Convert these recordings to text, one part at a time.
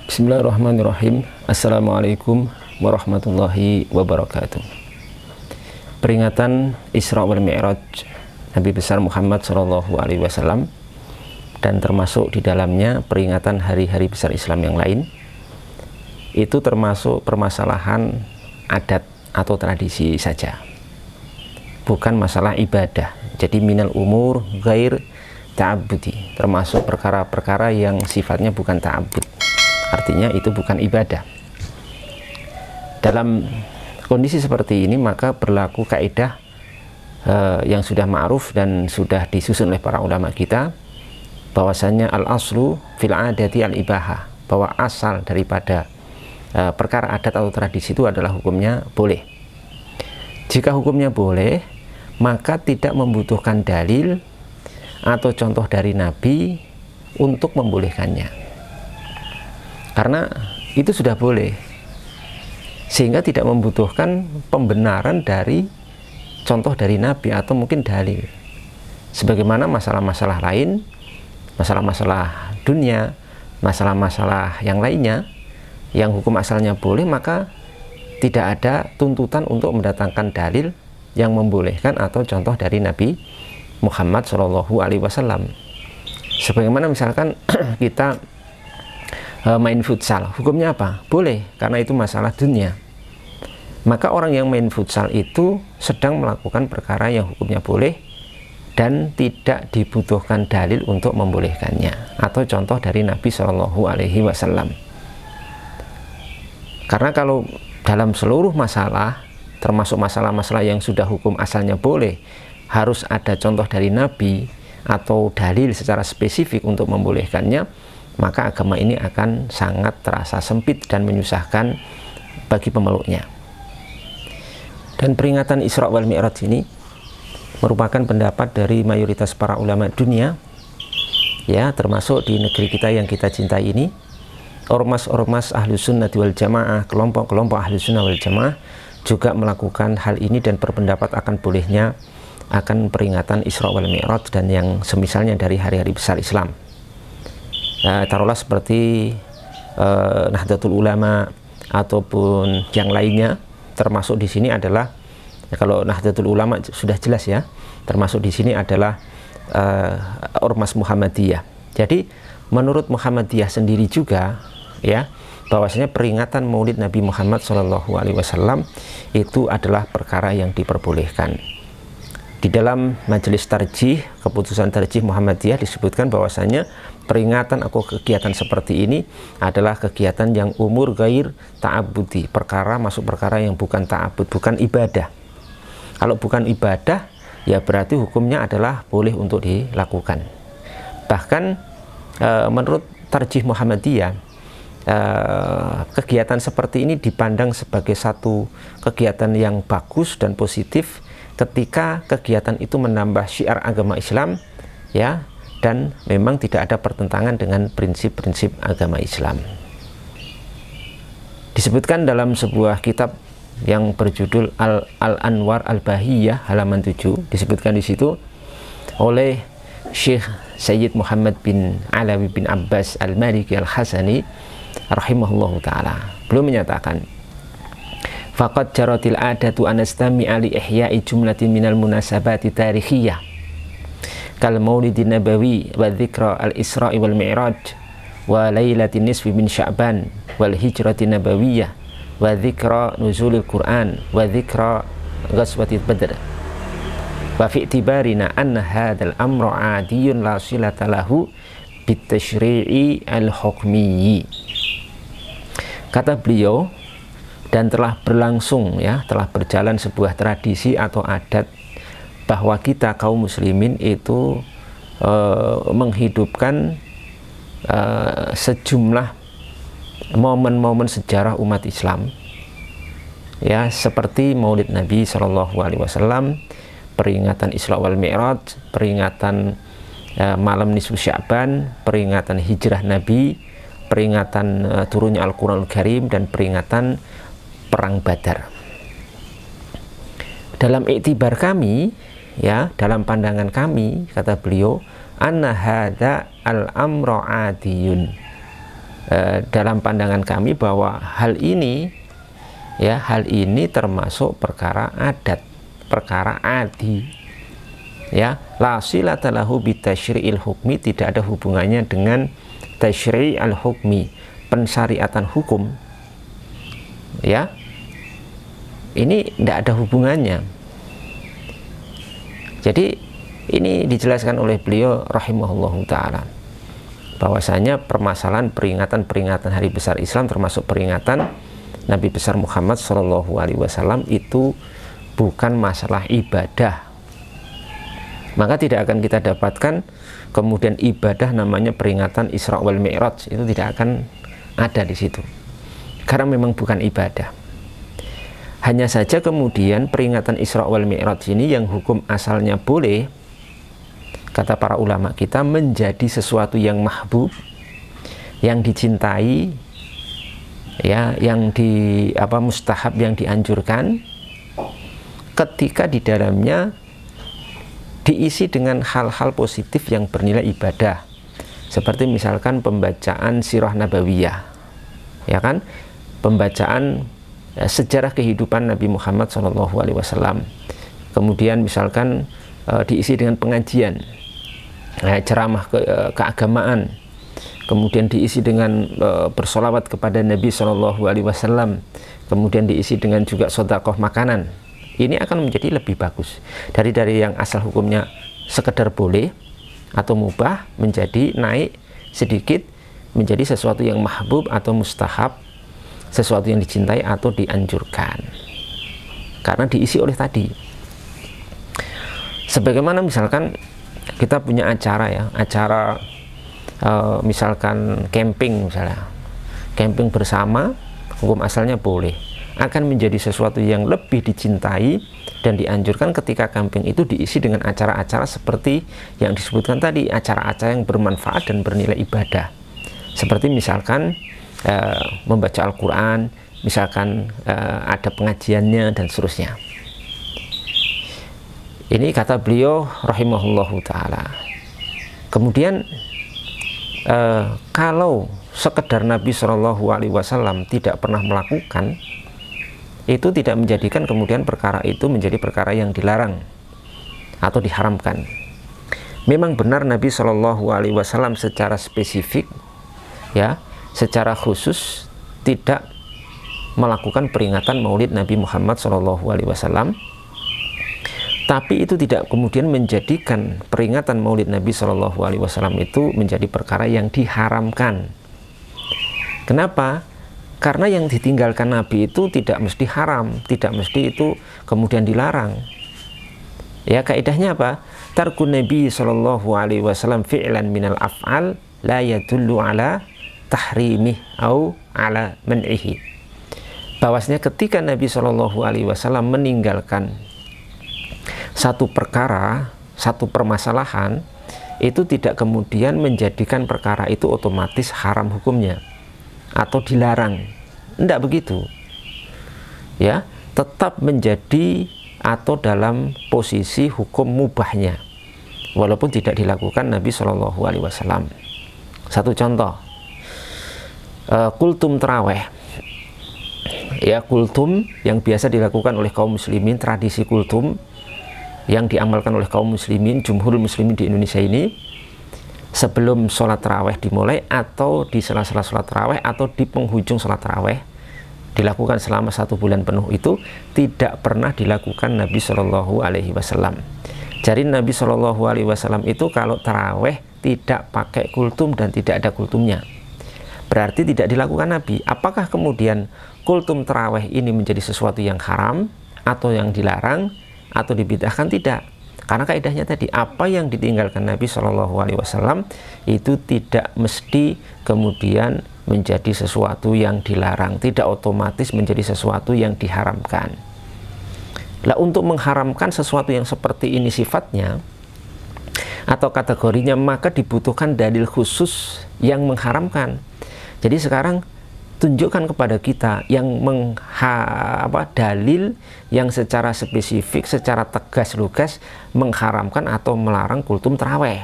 Bismillahirrahmanirrahim. Assalamualaikum warahmatullahi wabarakatuh. Peringatan Isra wal Mi'raj Nabi besar Muhammad SAW, dan termasuk di dalamnya peringatan hari-hari besar Islam yang lain, itu termasuk permasalahan adat atau tradisi saja, bukan masalah ibadah. Jadi minal umur ghair ta'abbudi, termasuk perkara-perkara yang sifatnya bukan ta'abbud, artinya itu bukan ibadah. Dalam kondisi seperti ini maka berlaku kaidah yang sudah ma'ruf dan sudah disusun oleh para ulama kita, bahwasanya al-aslu fil adati al-ibahah, bahwa asal daripada perkara adat atau tradisi itu adalah hukumnya boleh. Jika hukumnya boleh, maka tidak membutuhkan dalil atau contoh dari Nabi untuk membolehkannya, karena itu sudah boleh, sehingga tidak membutuhkan pembenaran dari contoh dari Nabi atau mungkin dalil. Sebagaimana masalah-masalah lain, masalah-masalah dunia, masalah-masalah yang lainnya yang hukum asalnya boleh, maka tidak ada tuntutan untuk mendatangkan dalil yang membolehkan atau contoh dari Nabi Muhammad SAW. Sebagaimana misalkan kita main futsal, hukumnya apa? Boleh, karena itu masalah dunia. Maka orang yang main futsal itu sedang melakukan perkara yang hukumnya boleh dan tidak dibutuhkan dalil untuk membolehkannya atau contoh dari Nabi SAW. Karena kalau dalam seluruh masalah, termasuk masalah-masalah yang sudah hukum asalnya boleh, harus ada contoh dari Nabi atau dalil secara spesifik untuk membolehkannya, maka agama ini akan sangat terasa sempit dan menyusahkan bagi pemeluknya. Dan peringatan Isra wal Mi'raj ini merupakan pendapat dari mayoritas para ulama dunia, ya, termasuk di negeri kita yang kita cintai ini. Ormas-ormas Ahlus Sunnah wal Jamaah, kelompok-kelompok Ahlus Sunnah wal Jamaah juga melakukan hal ini dan berpendapat akan bolehnya akan peringatan Isra wal Mi'raj dan yang semisalnya dari hari-hari besar Islam. Taruhlah seperti Nahdlatul Ulama ataupun yang lainnya, termasuk di sini adalah, kalau Nahdlatul Ulama sudah jelas ya, termasuk di sini adalah Ormas Muhammadiyah. Jadi menurut Muhammadiyah sendiri juga, ya, bahwasanya peringatan Maulid Nabi Muhammad SAW itu adalah perkara yang diperbolehkan. Di dalam majelis tarjih, keputusan tarjih Muhammadiyah disebutkan bahwasanya peringatan atau kegiatan seperti ini adalah kegiatan yang umur ghair ta'abbudi, perkara masuk perkara yang bukan ta'abbud, bukan ibadah. Kalau bukan ibadah, ya berarti hukumnya adalah boleh untuk dilakukan. Bahkan menurut tarjih Muhammadiyah, kegiatan seperti ini dipandang sebagai satu kegiatan yang bagus dan positif ketika kegiatan itu menambah syiar agama Islam, ya, dan memang tidak ada pertentangan dengan prinsip-prinsip agama Islam. Disebutkan dalam sebuah kitab yang berjudul Al-Anwar Al-Bahiyah halaman 7, disebutkan di situ oleh Syekh Sayyid Muhammad bin Alawi bin Abbas Al-Maliki Al-Hasani rahimahullahu ta'ala. Beliau menyatakan, faqad jaratil adatu anastami ali ihya'i jumlatin minal munasabati tarikhiyah kal maulidin nabawi wa dzikra al-Isra'i wal Mi'raj wa lailatin nisfi min Sya'ban wal hijratin nabawiyah wa dzikra nuzulil Qur'an wa dzikra ghazwati Badr wa fi i'tibarina anna hadzal amra 'adiyun la silata lahu bitashri'i al-hukmiyyi. Kata beliau, dan telah berlangsung, ya, telah berjalan sebuah tradisi atau adat bahwa kita kaum muslimin itu menghidupkan sejumlah momen-momen sejarah umat Islam, ya, seperti Maulid Nabi SAW, peringatan Isra wal Mi'raj, peringatan malam nisfu Sya'ban, peringatan hijrah Nabi, peringatan turunnya Al-Quranul Karim, dan peringatan perang Badar. Dalam iktibar kami, ya, dalam pandangan kami, kata beliau, anna hadza al-amra adiyun, dalam pandangan kami bahwa hal ini termasuk perkara adat, perkara adi, ya. La silata lahu bitasyri'il hukmi, tidak ada hubungannya dengan tasyri' al-hukmi, pensyariatan hukum, ya. Ini tidak ada hubungannya. Jadi ini dijelaskan oleh beliau rahimahullahu ta'ala bahwasanya permasalahan peringatan hari besar Islam termasuk peringatan Nabi besar Muhammad SAW itu bukan masalah ibadah. Maka tidak akan kita dapatkan kemudian ibadah namanya peringatan Isra wal Mi'raj, itu tidak akan ada di situ. Karena memang bukan ibadah. Hanya saja kemudian peringatan Isra wal Mi'raj ini yang hukum asalnya boleh, kata para ulama kita, menjadi sesuatu yang mahbub, yang dicintai, ya, yang mustahab, yang dianjurkan, ketika di dalamnya diisi dengan hal-hal positif yang bernilai ibadah, seperti misalkan pembacaan sirah nabawiyah, ya kan, pembacaan sejarah kehidupan Nabi Muhammad SAW, kemudian misalkan diisi dengan pengajian, ceramah keagamaan, kemudian diisi dengan bersolawat kepada Nabi SAW, kemudian diisi dengan juga sedekah makanan. Ini akan menjadi lebih bagus dari yang asal hukumnya sekedar boleh atau mubah menjadi naik sedikit menjadi sesuatu yang mahbub atau mustahab, sesuatu yang dicintai atau dianjurkan karena diisi oleh tadi. Sebagaimana misalkan kita punya acara, ya, acara misalkan camping, misalnya camping bersama, hukum asalnya boleh, akan menjadi sesuatu yang lebih dicintai dan dianjurkan ketika camping itu diisi dengan acara-acara seperti yang disebutkan tadi, acara-acara yang bermanfaat dan bernilai ibadah, seperti misalkan membaca Al-Quran, misalkan ada pengajiannya dan seterusnya. Ini kata beliau rahimahullahu ta'ala. Kemudian kalau sekedar Nabi SAW tidak pernah melakukan, itu tidak menjadikan kemudian perkara itu menjadi perkara yang dilarang atau diharamkan. Memang benar Nabi SAW secara spesifik, ya, secara khusus tidak melakukan peringatan maulid Nabi Muhammad SAW, tapi itu tidak kemudian menjadikan peringatan maulid Nabi SAW itu menjadi perkara yang diharamkan. Kenapa? Karena yang ditinggalkan Nabi itu tidak mesti haram, tidak mesti itu kemudian dilarang. Ya, kaidahnya apa? Tarkun Nabi SAW fi'lan minal af'al la yadullu ala tahrimih au ala man'ihi. Bahwasanya ketika Nabi SAW meninggalkan satu perkara, satu permasalahan, itu tidak kemudian menjadikan perkara itu otomatis haram hukumnya atau dilarang. Tidak begitu, ya, tetap menjadi atau dalam posisi hukum mubahnya walaupun tidak dilakukan Nabi SAW. Satu contoh, kultum terawih, ya, kultum yang biasa dilakukan oleh kaum muslimin, tradisi kultum yang diamalkan oleh kaum muslimin, jumhur muslimin di Indonesia ini, sebelum sholat taraweh dimulai atau di sela-sela sholat taraweh atau di penghujung sholat taraweh, dilakukan selama 1 bulan penuh, itu tidak pernah dilakukan Nabi SAW. Jadi Nabi SAW itu kalau taraweh tidak pakai kultum dan tidak ada kultumnya, berarti tidak dilakukan Nabi. Apakah kemudian kultum taraweh ini menjadi sesuatu yang haram atau yang dilarang atau dibid'ahkan? Tidak, karena kaidahnya tadi, apa yang ditinggalkan Nabi SAW itu tidak mesti kemudian menjadi sesuatu yang dilarang, tidak otomatis menjadi sesuatu yang diharamkan. Lah, untuk mengharamkan sesuatu yang seperti ini sifatnya atau kategorinya, maka dibutuhkan dalil khusus yang mengharamkan. Jadi sekarang tunjukkan kepada kita yang dalil yang secara spesifik, secara tegas lugas mengharamkan atau melarang kultum taraweh.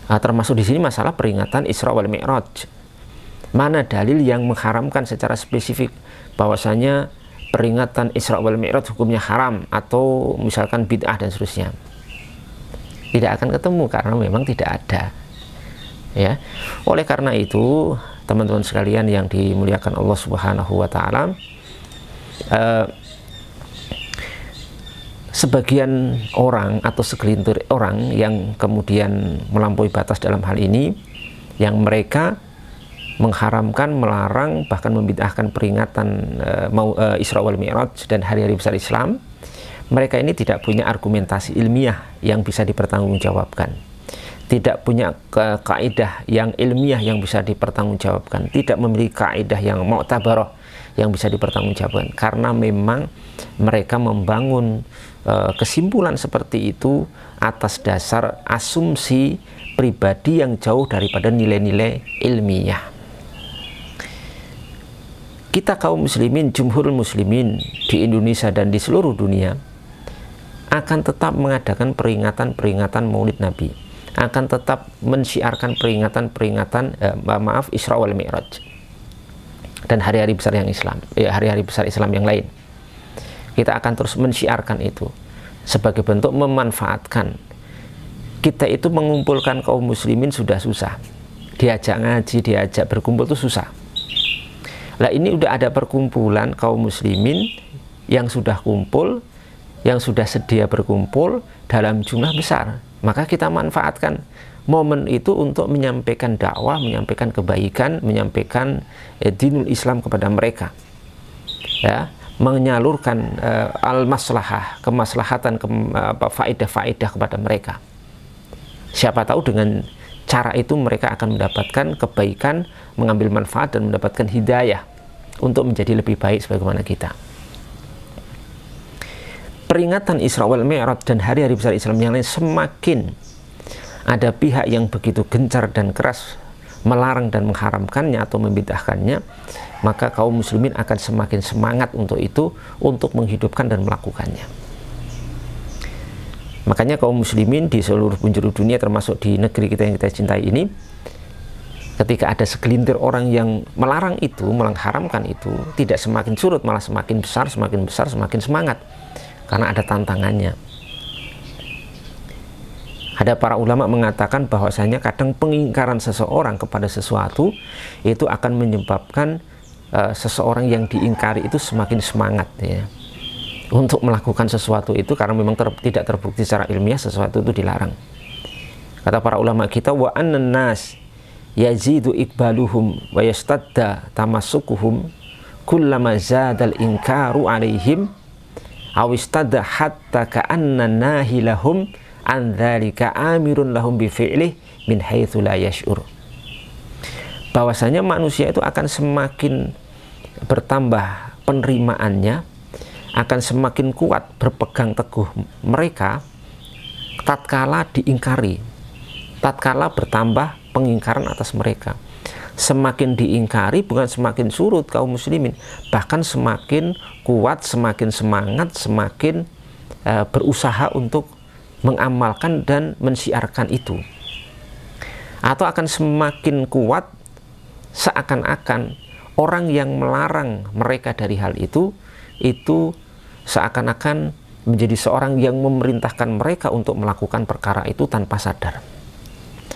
Termasuk di sini masalah peringatan Isra wal Mi'raj. Mana dalil yang mengharamkan secara spesifik bahwasanya peringatan Isra wal Mi'raj hukumnya haram atau misalkan bid'ah dan seterusnya? Tidak akan ketemu karena memang tidak ada. Ya, oleh karena itu teman-teman sekalian yang dimuliakan Allah Subhanahu wa taala, sebagian orang atau segelintir orang yang kemudian melampaui batas dalam hal ini, yang mereka mengharamkan, melarang, bahkan membid'ahkan peringatan Isra wal Mi'raj dan hari-hari besar Islam, mereka ini tidak punya argumentasi ilmiah yang bisa dipertanggungjawabkan, tidak punya kaidah yang ilmiah yang bisa dipertanggungjawabkan, tidak memiliki kaidah yang mu'tabarah yang bisa dipertanggungjawabkan, karena memang mereka membangun kesimpulan seperti itu atas dasar asumsi pribadi yang jauh daripada nilai-nilai ilmiah. Kita kaum muslimin, jumhur muslimin di Indonesia dan di seluruh dunia akan tetap mengadakan peringatan-peringatan Maulid Nabi, akan tetap mensyiarkan peringatan-peringatan Isra wal Mi'raj dan hari-hari besar yang Islam, hari-hari besar Islam yang lain. Kita akan terus mensyiarkan itu sebagai bentuk memanfaatkan. Kita itu mengumpulkan kaum muslimin sudah susah, diajak ngaji, diajak berkumpul itu susah. Lah ini udah ada perkumpulan kaum muslimin yang sudah kumpul, yang sudah sedia berkumpul dalam jumlah besar, maka kita manfaatkan momen itu untuk menyampaikan dakwah, menyampaikan kebaikan, menyampaikan dinul Islam kepada mereka, ya, menyalurkan al-maslahah, kemaslahatan, faedah-faedah kepada mereka. Siapa tahu dengan cara itu mereka akan mendapatkan kebaikan, mengambil manfaat dan mendapatkan hidayah untuk menjadi lebih baik sebagaimana kita. Peringatan Isra wal Mi'raj dan hari-hari besar Islam yang lain, semakin ada pihak yang begitu gencar dan keras melarang dan mengharamkannya atau membid'ahkannya, maka kaum muslimin akan semakin semangat untuk itu, untuk menghidupkan dan melakukannya. Makanya kaum muslimin di seluruh penjuru dunia, termasuk di negeri kita yang kita cintai ini, ketika ada segelintir orang yang melarang itu, mengharamkan itu, tidak semakin surut, malah semakin besar, semakin semangat, karena ada tantangannya. Ada para ulama mengatakan bahwasanya kadang pengingkaran seseorang kepada sesuatu itu akan menyebabkan seseorang yang diingkari itu semakin semangat, ya, untuk melakukan sesuatu itu, karena memang tidak terbukti secara ilmiah sesuatu itu dilarang. Kata para ulama kita, wa annan nas yazidu iqbaluhum wa yastadda tamassukuhum kullama zadal inkaru alaihim aw istadda hatta ka'anna nahilahum an dzalika amirun lahum bi fi'lih min haitsu la yash'ur. Bahwasanya manusia itu akan semakin bertambah penerimaannya, akan semakin kuat berpegang teguh mereka tatkala diingkari, tatkala bertambah pengingkaran atas mereka. Semakin diingkari bukan semakin surut kaum muslimin, bahkan semakin kuat, semakin semangat, semakin berusaha untuk mengamalkan dan mensiarkan itu. Atau akan semakin kuat seakan-akan orang yang melarang mereka dari hal itu seakan-akan menjadi seorang yang memerintahkan mereka untuk melakukan perkara itu tanpa sadar.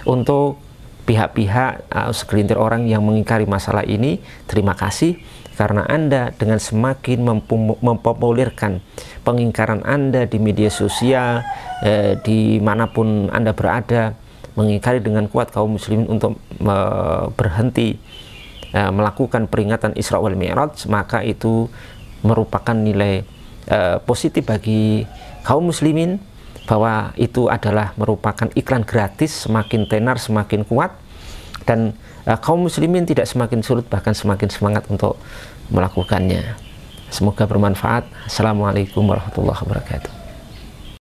Untuk pihak-pihak segelintir orang yang mengingkari masalah ini, terima kasih, karena Anda dengan semakin mempopulerkan pengingkaran Anda di media sosial, dimanapun Anda berada, mengingkari dengan kuat kaum muslimin untuk berhenti melakukan peringatan Isra wal Mi'raj, maka itu merupakan nilai positif bagi kaum muslimin, bahwa itu adalah merupakan iklan gratis, semakin tenar semakin kuat, dan kaum muslimin tidak semakin surut, bahkan semakin semangat untuk melakukannya. Semoga bermanfaat. Assalamualaikum warahmatullahi wabarakatuh.